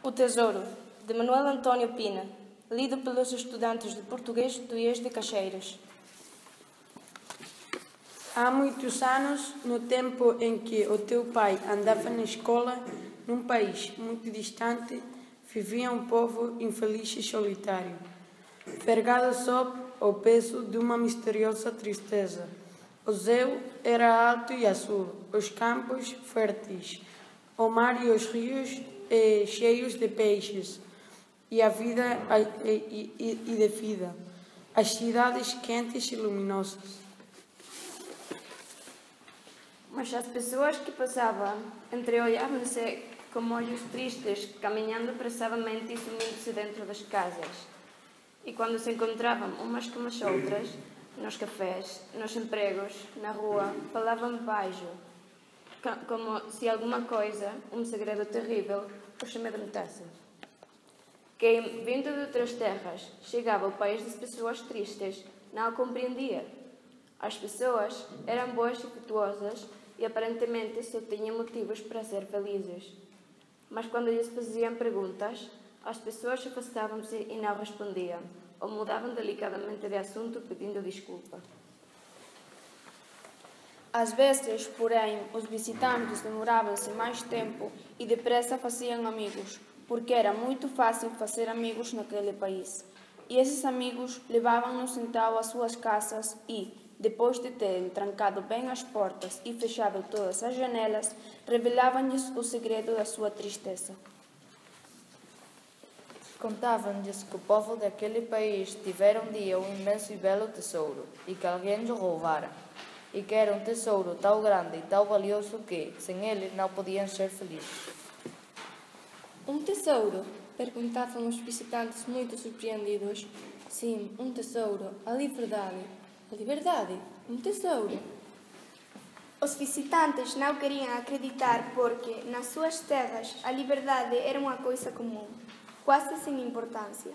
O Tesouro, de Manuel António Pina, lido pelos estudantes de português do IES de Caxeiras. Há muitos anos, no tempo em que o teu pai andava na escola, num país muito distante, vivia um povo infeliz e solitário, vergado sob o peso de uma misteriosa tristeza. O céu era alto e azul, os campos férteis, o mar e os rios cheios de peixes, e de vida, as cidades quentes e luminosas. Mas as pessoas que passavam entreolhavam-se com olhos tristes, caminhando apressadamente e sumindo-se dentro das casas. E quando se encontravam umas com as outras, nos cafés, nos empregos, na rua, falavam baixo, como se alguma coisa, um segredo terrível, os amedrontasse. Quem, vindo de outras terras, chegava ao país das pessoas tristes, não o compreendia. As pessoas eram boas e afetuosas e aparentemente só tinham motivos para ser felizes. Mas quando lhes faziam perguntas, as pessoas afastavam-se e não respondiam, ou mudavam delicadamente de assunto pedindo desculpa. Às vezes, porém, os visitantes demoravam-se mais tempo e depressa faziam amigos, porque era muito fácil fazer amigos naquele país. E esses amigos levavam-nos então às suas casas e, depois de terem trancado bem as portas e fechado todas as janelas, revelavam-lhes o segredo da sua tristeza. Contavam-lhes que o povo daquele país tivera um dia um imenso e belo tesouro, e que alguém lhe roubara, e que era um tesouro tão grande e tão valioso que, sem ele, não podiam ser felizes. Um tesouro? Perguntavam os visitantes muito surpreendidos. Sim, um tesouro, a liberdade. A liberdade? Um tesouro? Os visitantes não queriam acreditar porque, nas suas terras, a liberdade era uma coisa comum, quase sem importância.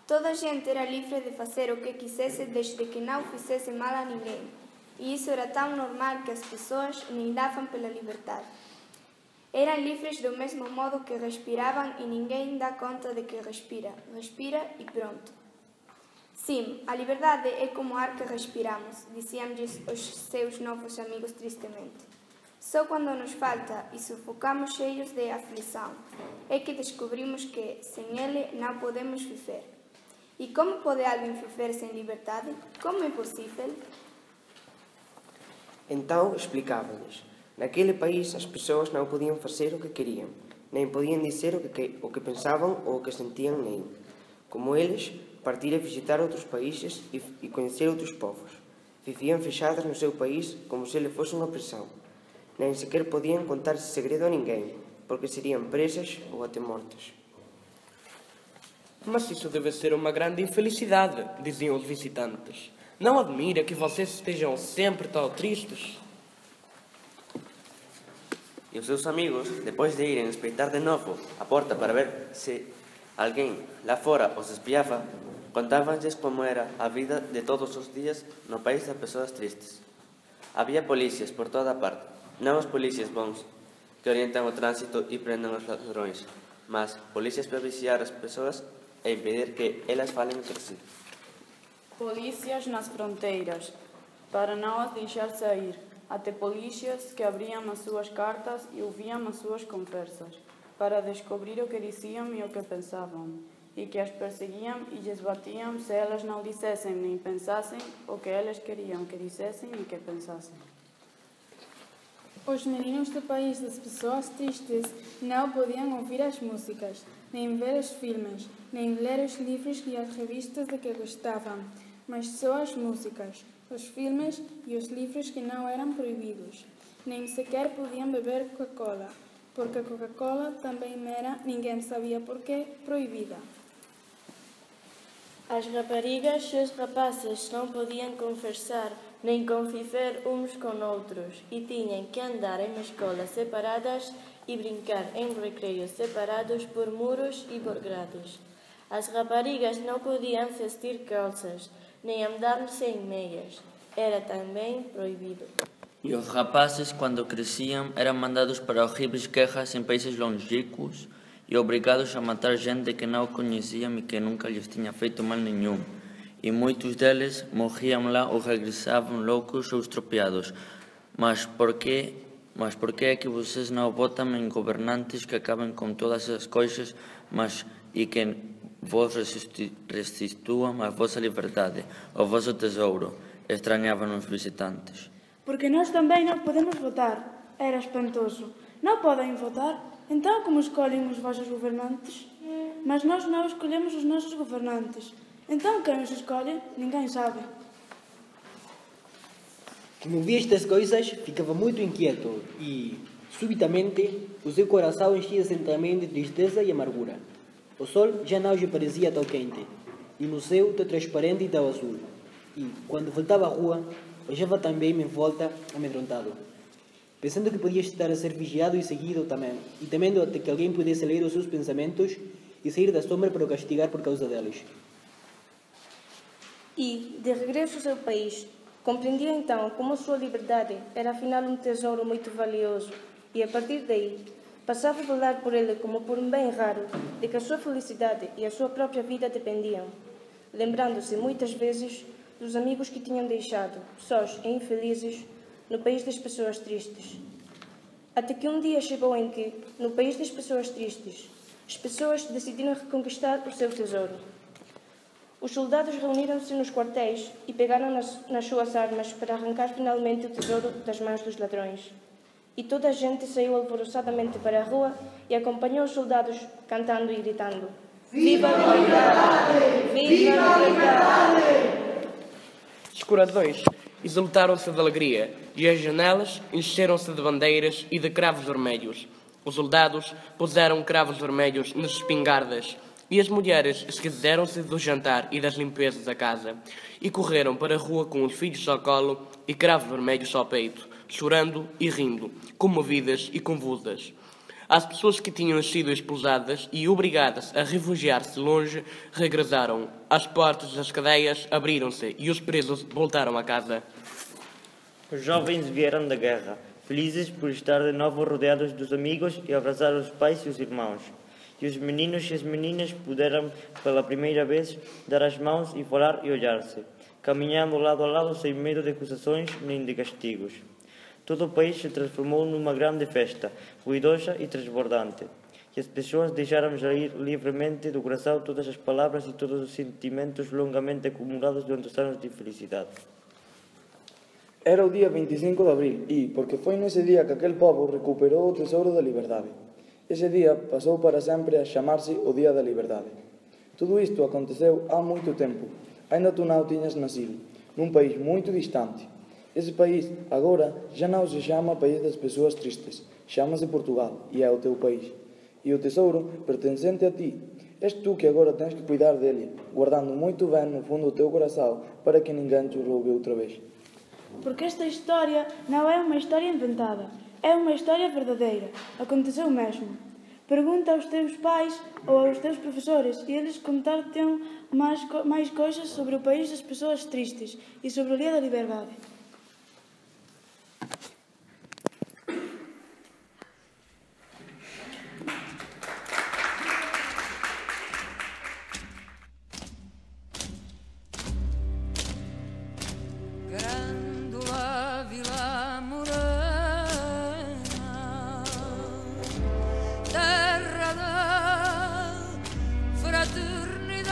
Toda a gente era livre de fazer o que quisesse desde que não fizesse mal a ninguém. E isso era tão normal que as pessoas nem davam pela liberdade. Eram livres do mesmo modo que respiravam e ninguém dá conta de que respira. Respira e pronto. Sim, a liberdade é como o ar que respiramos, diziam-lhes os seus novos amigos tristemente. Só quando nos falta e sufocamos cheios de aflição é que descobrimos que, sem ele, não podemos viver. E como pode alguém viver sem liberdade? Como é possível? Então explicavam-lhes. Naquele país as pessoas não podiam fazer o que queriam, nem podiam dizer o que pensavam ou o que sentiam nele. Como eles, partir a visitar outros países e conhecer outros povos. Viviam fechadas no seu país como se ele fosse uma prisão. Nem sequer podiam contar esse segredo a ninguém, porque seriam presas ou até mortas. Mas isso deve ser uma grande infelicidade, diziam os visitantes. Não admira que vocês estejam sempre tão tristes? E os seus amigos, depois de irem espreitar de novo a porta para ver se alguém lá fora os espiava, contavam-lhes como era a vida de todos os dias no país das pessoas tristes. Havia polícias por toda a parte, não os polícias bons, que orientam o trânsito e prendem os ladrões, mas polícias para vigiar as pessoas e impedir que elas falem entre si. Polícias nas fronteiras, para não as deixar sair, até polícias que abriam as suas cartas e ouviam as suas conversas, para descobrir o que diziam e o que pensavam, e que as perseguiam e lhes batiam se elas não dissessem nem pensassem o que eles queriam que dissessem e que pensassem. Os meninos do país das pessoas tristes não podiam ouvir as músicas, nem ver os filmes, nem ler os livros e as revistas de que gostavam, mas só as músicas, os filmes e os livros que não eram proibidos. Nem sequer podiam beber Coca-Cola, porque a Coca-Cola também era, ninguém sabia porquê, proibida. As raparigas e os rapazes não podiam conversar nem conviver uns com outros e tinham que andar em escolas separadas e brincar em recreios separados por muros e por grades. As raparigas não podiam vestir calças nem andar sem meias. Era também proibido. E os rapazes, quando cresciam, eram mandados para horríveis guerras em países longínquos e obrigados a matar gente que não conheciam e que nunca lhes tinha feito mal nenhum. E muitos deles morriam lá ou regressavam loucos ou estropiados. Mas por que é que vocês não votam em governantes que acabem com todas essas coisas, mas e que vos restituam a vossa liberdade, o vosso tesouro? Estranhavam os visitantes. Porque nós também não podemos votar. Era espantoso. Não podem votar? Então como escolhem os vossos governantes? Mas nós não escolhemos os nossos governantes. Então quem os escolhe? Ninguém sabe. Como vi estas coisas, ficava muito inquieto e, subitamente, o seu coração enchia-se lentamente de tristeza e amargura. O sol já não lhe parecia tão quente, e no céu tão transparente e tão azul. E, quando voltava à rua, olhava também em volta, amedrontado, pensando que podia estar a ser vigiado e seguido também, e temendo até que alguém pudesse ler os seus pensamentos e sair da sombra para o castigar por causa deles. E, de regresso ao seu país, compreendia então como a sua liberdade era afinal um tesouro muito valioso e, a partir daí, passava a velar por ele como por um bem raro, de que a sua felicidade e a sua própria vida dependiam, lembrando-se muitas vezes dos amigos que tinham deixado, sós e infelizes, no país das pessoas tristes. Até que um dia chegou em que, no país das pessoas tristes, as pessoas decidiram reconquistar o seu tesouro. Os soldados reuniram-se nos quartéis e pegaram nas suas armas para arrancar finalmente o tesouro das mãos dos ladrões. E toda a gente saiu alvoroçadamente para a rua e acompanhou os soldados cantando e gritando: Viva a liberdade! Viva a liberdade! Os corações exultaram-se de alegria e as janelas encheram-se de bandeiras e de cravos vermelhos. Os soldados puseram cravos vermelhos nas espingardas e as mulheres esqueceram-se do jantar e das limpezas da casa e correram para a rua com os filhos ao colo e cravos vermelhos ao peito, chorando e rindo, comovidas e convulsas. As pessoas que tinham sido expulsadas e obrigadas a refugiar-se longe regressaram. As portas das cadeias abriram-se e os presos voltaram a casa. Os jovens vieram da guerra, felizes por estar de novo rodeados dos amigos e abraçar os pais e os irmãos. E os meninos e as meninas puderam, pela primeira vez, dar as mãos e falar e olhar-se, caminhando lado a lado sem medo de acusações nem de castigos. Todo o país se transformou numa grande festa, ruidosa e transbordante. E as pessoas deixaram sair livremente do coração todas as palavras e todos os sentimentos longamente acumulados durante os anos de felicidade. Era o dia 25 de abril e, porque foi nesse dia que aquel povo recuperou o tesouro da liberdade. Ese día pasou para sempre a chamarse o Día da Liberdade. Tudo isto aconteceu há muito tempo. Ainda tu não tiñas nascido, num país muito distante. Ese país, agora, já não se chama País das Pessoas Tristes. Chama-se Portugal e é o teu país. E o tesouro pertencente a ti. És tu que agora tens que cuidar dele, guardando muito bem no fundo do teu coração para que ninguém te roube outra vez. Porque esta história não é uma história inventada. É uma história verdadeira. Aconteceu mesmo. Pergunta aos teus pais ou aos teus professores e eles contar-te-ão mais coisas sobre o país das pessoas tristes e sobre o Dia da Liberdade. Grândola Vila Morena, terra da fraternidade,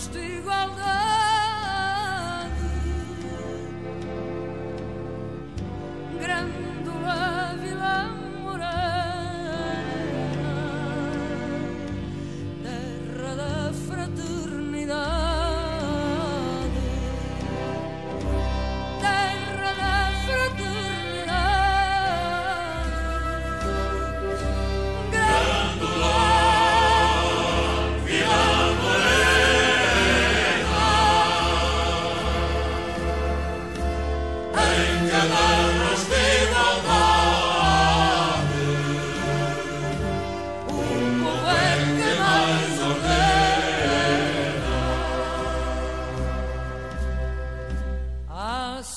gosto e igualdade. Grândola, Vila Morena, terra da fraternidade.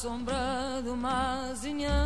Sombra do Mazinhão.